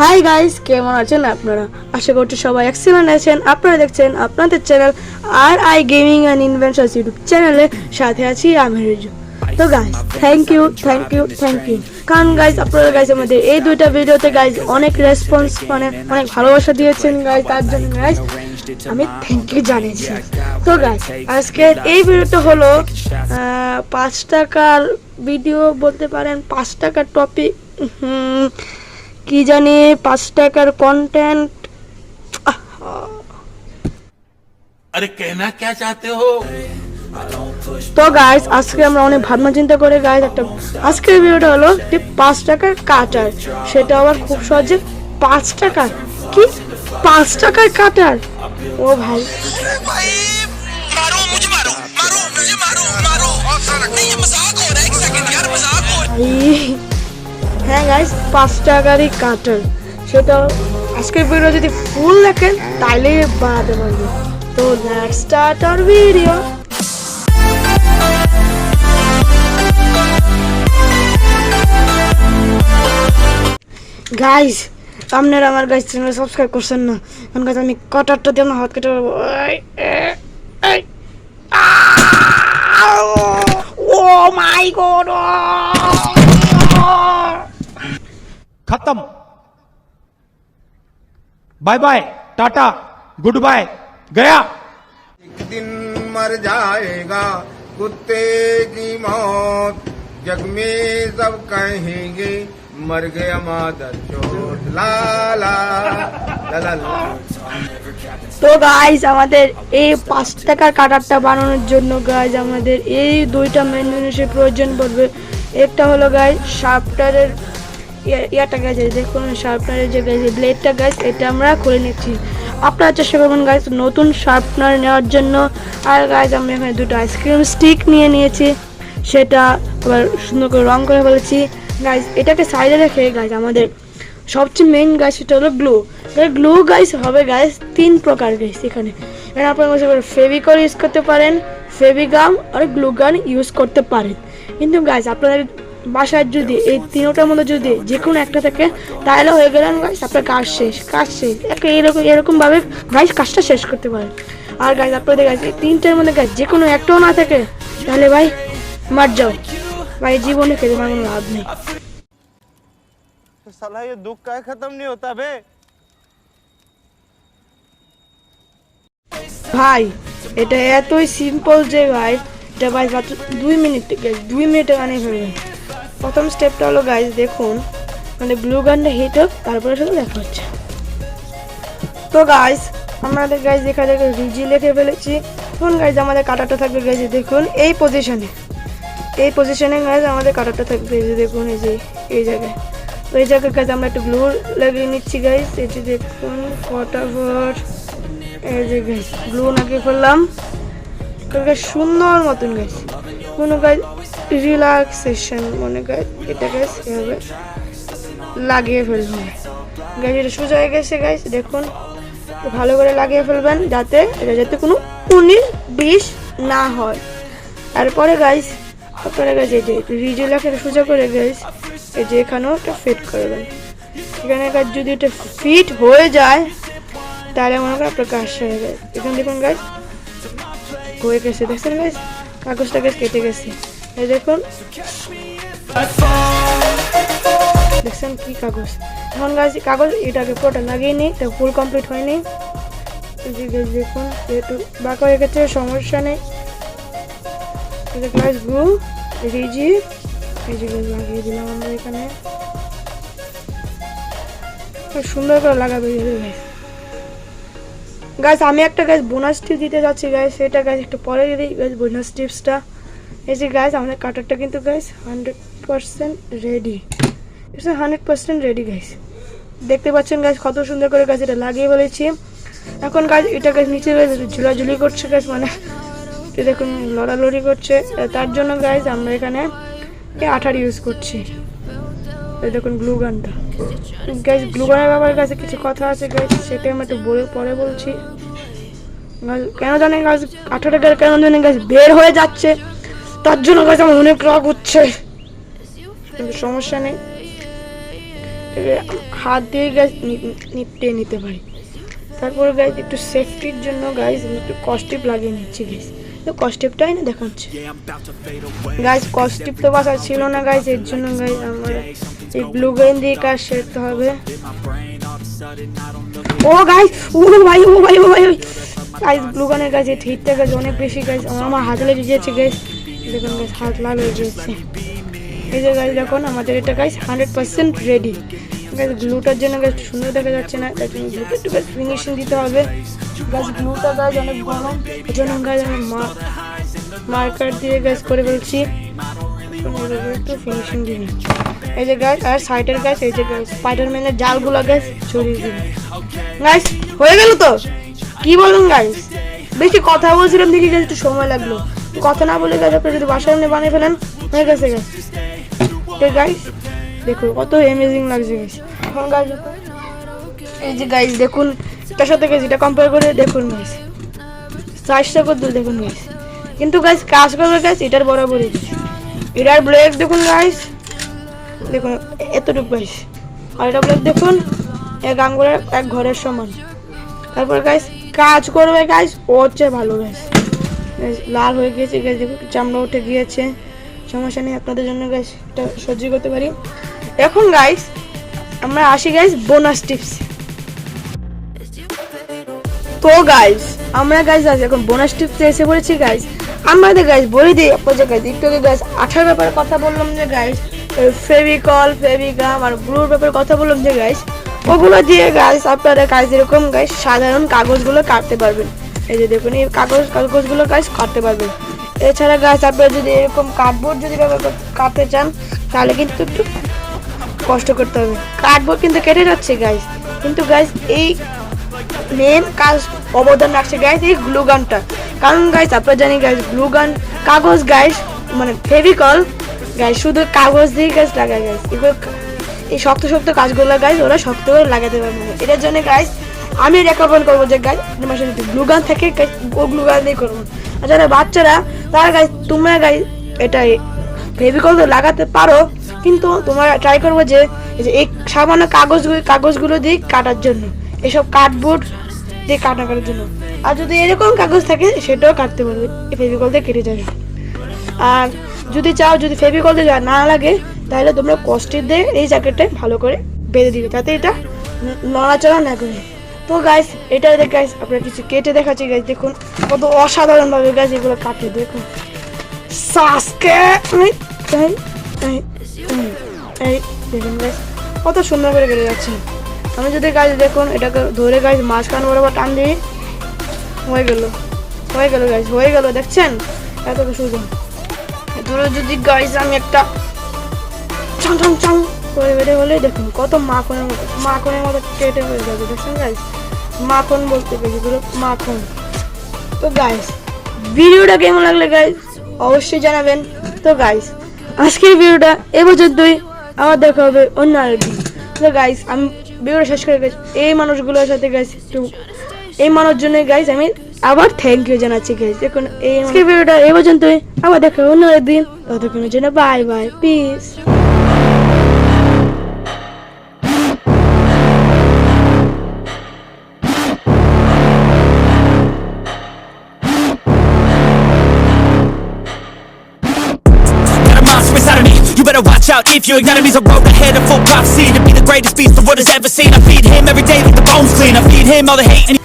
Hi guys, কেমন আছেন আপনারা? আশা করছি সবাই এক্সেলেন্ট আছেন। আপনারা দেখছেন আপনাদের channel R I gaming and inventions YouTube চ্যানেলের সাথে আছি আমি রিজু। তো গাইস থ্যাংক ইউ। কারণ গাইস আপনারা গাইস আমাদের এই দুইটা ভিডিওতে গাইস অনেক রেসপন্স মানে অনেক ভালোবাসা দিয়েছেন গাইস, তার জন্য গাইস আমি থ্যাংক ইউ জানিয়েছি। তো গাইস আজকের এই ভিডিওটা হলো 5 টাকার ভিডিও বলতে পারেন, 5 টাকার টপিক কি জানি 5 টাকার কন্টেন্ট। अरे कहना क्या चाहते हो? তো গাইস আজকে আমরা অনেক ভাবনা চিন্তা করে গাইস একটা আজকের ভিডিওটা হলো 5 টাকার কাটার, সেটা আবার খুব সহজে 5 টাকার কি 5 টাকার কাটার। ও ভাই मारो मुझे मारो मारो मुझे मारो मारो नहीं ये मजाक हो रहा है, एक सेकंड यार मजाक हो रहा है। হ্যাঁ গাইস 5 টাকারই কাটার, সেটা আজকের ভিডিও যদি ফুল দেখেন তাইলে বাড়াতে পারবে। তো let's start our video. Guys আপনারা আমার গাইস চ্যানেল সাবস্ক্রাইব করছেন না, কারণ গাইস আমি কাটারটা দিয়ে আমার হাত কেটে ও মাই গড खत्म। Bye bye tata goodbye गया। एक दिन मर जाएगा कुत्ते की मौत, जग में सब कहेंगे मर गया मादर चोट ला ला ला ला ला। তো গাইস আমাদের এই 5 টাকার কাটারটা বানানোর জন্য গাইস আমাদের এই দুইটা মেন জিনিসের প্রয়োজন পড়বে। একটা হলো গাইস শার্পনারের ইয়াটা গাইস, দেখুন শার্পনারের যে গাইস ব্লেডটা গাইস এটা আমরা খুলে নিচ্ছি। আপনারা চেষ্টা করবেন গাইস নতুন শার্পনার নেওয়ার জন্য। আর গাইস আমরা এখানে দুটো আইসক্রিম স্টিক নিয়ে নিয়েছি, সেটা আবার সুন্দর করে রং করে ফেলেছি গাইস। এটাকে সাইডে রেখে গাইস আমাদের সবচেয়ে মেইন গাইস সেটা হলো গ্লু গাইস হবে গাইস 3 প্রকার গাইস। এখানে আপনারা ফেভিকল ইউজ করতে পারেন, ফেভিগাম আর গ্লু গান ইউজ করতে পারেন। কিন্তু গাইস আপনাদের বাসায় যদি এই তিনটার মধ্যে যদি যে কোনো একটা থাকে তাহলে হয়ে গেলেন গাইস আপনার কাজ শেষ। এরকম ভাবে গাইস কাজটা শেষ করতে পারেন। আর গাইস আপনাদের গাইস এই তিনটার মধ্যে গাইস যে কোনো একটাও না থাকে তাহলে ভাই মার যাও ভাই, জীবনে খেতে আমার কোনো লাভ নেই। साला ये दुख का खत्म नहीं होता बे। ভাই এটা এতই সিম্পল যে ভাই এটা ভাই মাত্র 2 মিনিটে বানিয়ে ফেলবেন। প্রথম স্টেপটা হলো গাইস দেখুন মানে গ্লু গানটা হিট হোক, তারপরে শুধু দেখা হচ্ছে। তো গাইস আমাদের গাইস এখানে রিজি লিখে ফেলেছি। এখন গাইস আমাদের কাটারটা থাকবে গাইস দেখুন এই পজিশনে গাইস আমাদের কাটারটা থাকবে এই যে দেখুন এই জায়গায়। তো এই জায়গায় গাইস আমরা একটু গ্লু লাগিয়ে নিচ্ছি গাইস। এই যে দেখুন ফটাফট এই যে গাইস গ্লু লাগিয়ে ফেললাম সুন্দর মতন গাইস। কোনো গাইস রিল্যাক্সেশন মনে গাইস এটা গাইস এভাবে লাগিয়ে ফেলবেন গাইস। এটা সোজা হয়ে গেছে গাইস, দেখুন ভালো করে লাগিয়ে ফেলবেন যাতে কোনো 19-20 না হয়। তারপরে গাইস আপনারা গাইস এই যে রিজেলাকে সোজা করে গাইস এই যে এখানেও একটা ফিট করবেন। এখানে গাইস যদি এটা ফিট হয়ে যায় তাহলে মনে করেন আপনার কাজ হয়ে যায়। এখানে দেখুন গাইস হয়ে গেছে, দেখছেন গাইস কাগজটা গাইস কেটে গেছে। এই দেখুন দেখছেন কি কাগজ। এখন গাইস কাগজ এটাকে পুরোটা লাগিয়ে নিই, এটা ফুল কমপ্লিট হয়নি। এই যে গাইস দেখুন একটু বাঁকা হয়ে গেছে, সমস্যা নেই। এই যে গাইস গ্লু রিজি এই যে গাইস লাগিয়ে দিলাম আমরা এখানে, খুব সুন্দর করে লাগাবে গাইস। গাইস আমি একটা গাইস বোনাস টিপ দিতে যাচ্ছি গাইস, সেটা গাইস একটু পরে দিই গাইস বোনাস টিপসটা। এই যে গাইস আমাদের কাটারটা কিন্তু গাইস 100% রেডি, এটা 100% রেডি গাইস। দেখতে পাচ্ছেন গাইস কত সুন্দর করে গাইস এটা লাগিয়ে ফেলেছি। এখন গাইস এটা গাইস নিচে গাইস ঝুলাঝুলি করছে গাইস, মানে দেখুন লড়ালড়ি করছে। তার জন্য গাইস আমরা এখানে এই আঠার ইউজ করছি। এই দেখুন গ্লু গানটা গাইস, গ্লু গানের ব্যাপারে গাইস কিছু কথা আছে গাইস, সেটা আমি একটু পরে বলছি। কেন জানেন গাইস আঠাটা কেন জানেন গাইস বের হয়ে যাচ্ছে, তার জন্য গাইস আমার অনেক রাগ হচ্ছে, কিন্তু সমস্যা নেই। হাত দিয়ে গাছ নিপটে নিতে পারি। তারপরে গাইজ একটু সেফটির জন্য গাইজ আমি একটু কস্টিপ লাগিয়ে নিচ্ছি গাইজ। তো কস্টিপটাই না দেখাচ্ছে গাইজ, কস্টিপ তো বাসা ছিল না গাইজ, এর জন্য গাইজ আমার এই ব্লু গান দিয়ে কাজ সেরতে হবে। ও গাইজ, ও ভাই ও ভাই ও ভাই গাইজ, ব্লু গানের গাছ এই হিটটা গাছ অনেক বেশি গাইজ, আমার হাতে লেগে গিয়েছে গাইজ। দেখুন গাইজ হাত লাল হয়ে গিয়েছে। এই যে গাইজ দেখুন আমাদের এটা গাইজ 100% রেডি গাইজ। গ্লুটার জন্য গাছ সুন্দর দেখা যাচ্ছে না, তাই জন্য গ্লুটা একটু ফিনিশিং দিতে হবে গাছ। গ্লুটা গাছ অনেক গরম, এই জন্য গাছ আমি মার্কার দিয়ে গাছ করে ফেলছি, একটু ফিনিশিং দিন। এই যে গাছ আর সাইডের গাছ, এই যে গাছ স্পাইডারম্যানের জালগুলো গাছ ছড়িয়ে দিন গাছ। হয়ে গেল তো, কি বলুন গাছ? বেশি কথা বলছিলাম দেখি গাছ, একটু সময় লাগলো। কথা না বলে গাছ আপনি যদি বাসায় এনে বানিয়ে ফেলেন হয়ে গেছে গাছ। গাইস দেখুন কত অ্যামেজিং লাগছে গাইস। এখন গাইস এই যে গাইস দেখুন এটার সাথে গাইস এটা কম্পেয়ার করে দেখুন গাইস, সাইজটা কত দেখুন গাইস। কিন্তু গাইস কাজ করবে গাইস এটার বরাবরই গাইস। এটার ব্লেড দেখুন গাইস, দেখুন এতটুকু গাইস। আর এটা ব্লেড দেখুন এক আঙ্গুলের এক ঘরের সমান। তারপর গাইস কাজ করবে গাইস ও হচ্ছে ভালো গাইস। লাল হয়ে গিয়েছে গাইস, দেখুন চামড়া উঠে গিয়েছে, সমস্যা নেই, আপনাদের জন্য গাইস এটা সহ্য করতে পারি। এখন গাইস আমরা আসি গাইস বোনাস টিপস। তো গাইস আমরা গাইস আজ এখন বোনাস টিপসে এসে পড়েছি গাইস। আমাদের গাইস বলে দিই আপনাদের গাইস, একটু আগে গাইস আঠার ব্যাপারে কথা বললাম যে গাইস, ফেভিকল ফেভিগাম আর গ্লুর ব্যাপারে কথা বললাম যে গাইস, ওগুলো দিয়ে গাইস আপনারা গাইস এরকম গাইস সাধারণ কাগজগুলো কাটতে পারবেন। এই যে দেখুন এই কাগজগুলো গাইস কাটতে পারবেন। এছাড়া গাছ আপনারা যদি এরকম কার্ডবোর্ড যদি কাটতে চান তাহলে কিন্তু একটু কষ্ট করতে হবে, কার্ডবোর্ড কিন্তু কেটে যাচ্ছে গাইস। কিন্তু গাইস এই মেন কাজ অবদান রাখছে গাইস এই গ্লু গানটা, কারণ গাইস আপনারা জানি গাইস গ্লু গান কাগজ গাইস মানে ফেভিকল গাইস শুধু কাগজ দিয়ে গাইস লাগায় গাইস, এগুলো এই শক্ত শক্ত কাজগুলো গাইস ওরা শক্ত করে লাগাতে পারবে না। এটার জন্য গাইস আমি রেকমেন্ড করবো যে গাইস তোমার সাথে গ্লু গান থাকে গাইস ও গ্লু গান দিয়ে করবো। আর যারা বাচ্চারা তারা গাইস তোমরা গাইস এটা ফেভিকল তো লাগাতে পারো, কিন্তু তোমরা ট্রাই করবো যে এই সামান্য কাগজগুলো দিয়ে কাটার জন্য, এসব কার্ডবোর্ড দিয়ে কাটার জন্য। আর যদি এরকম কাগজ থাকে সেটাও কাটতে পারবে, এই ফেভিকল দিয়ে কেটে যাবে। আর যদি চাও যদি ফেভিকল দিয়ে না লাগে তাহলে তোমরা কস্টিপ দিয়ে এই জ্যাকেটটাই ভালো করে বেঁধে দিবে, যাতে এটা নড়াচড়া না করে। তো গাইস এটা গাইস আপনারা কিছু কেটে দেখাচ্ছি গাইস, দেখুন কত অসাধারণ ভাবে গাইস এগুলো কাটে, দেখুন সাসকে এই দেখুন গাইস কত সুন্দর করে কেটে যাচ্ছে। আমি যদি গাইস দেখুন এটাকে ধরে গাইস মাঝখান বরাবর টান দিই, হয়ে গেল গাইস, হয়ে গেল দেখছেন এত সুন্দর। ধরে যদি গাইস আমি একটা চাং চাং চাং করে বেড়ে হলে দেখুন কত মাখনের মতো কেটে হয়ে যাবে, দেখছেন গাইস মাখন বলতে গেছি পুরো মাখন। তো গাইস ভিডিওটা কেমন লাগলে গাইস অবশ্যই জানাবেন। তো গাইস আজকের ভিডিওটা এ পর্যন্তই, আবার দেখা হবে অন্য আরেকদিন। তো গাইস আমি ভিডিওটা শেষ করে গেছি এই মানুষগুলোর সাথে গাইস, একটু এই মানুষের জন্য গাইস আমি আবার থ্যাংক ইউ জানাচ্ছি গাইস। দেখুন এই আজকের ভিডিওটা এ পর্যন্তই, আবার দেখা হবে অন্য আরেকদিন, ততক্ষণের জন্য bye bye piece. You better watch out if your enemy's a road ahead of full prophecy to be the greatest beast the world has ever seen. I feed him every day like the bones clean. I feed him all the hate and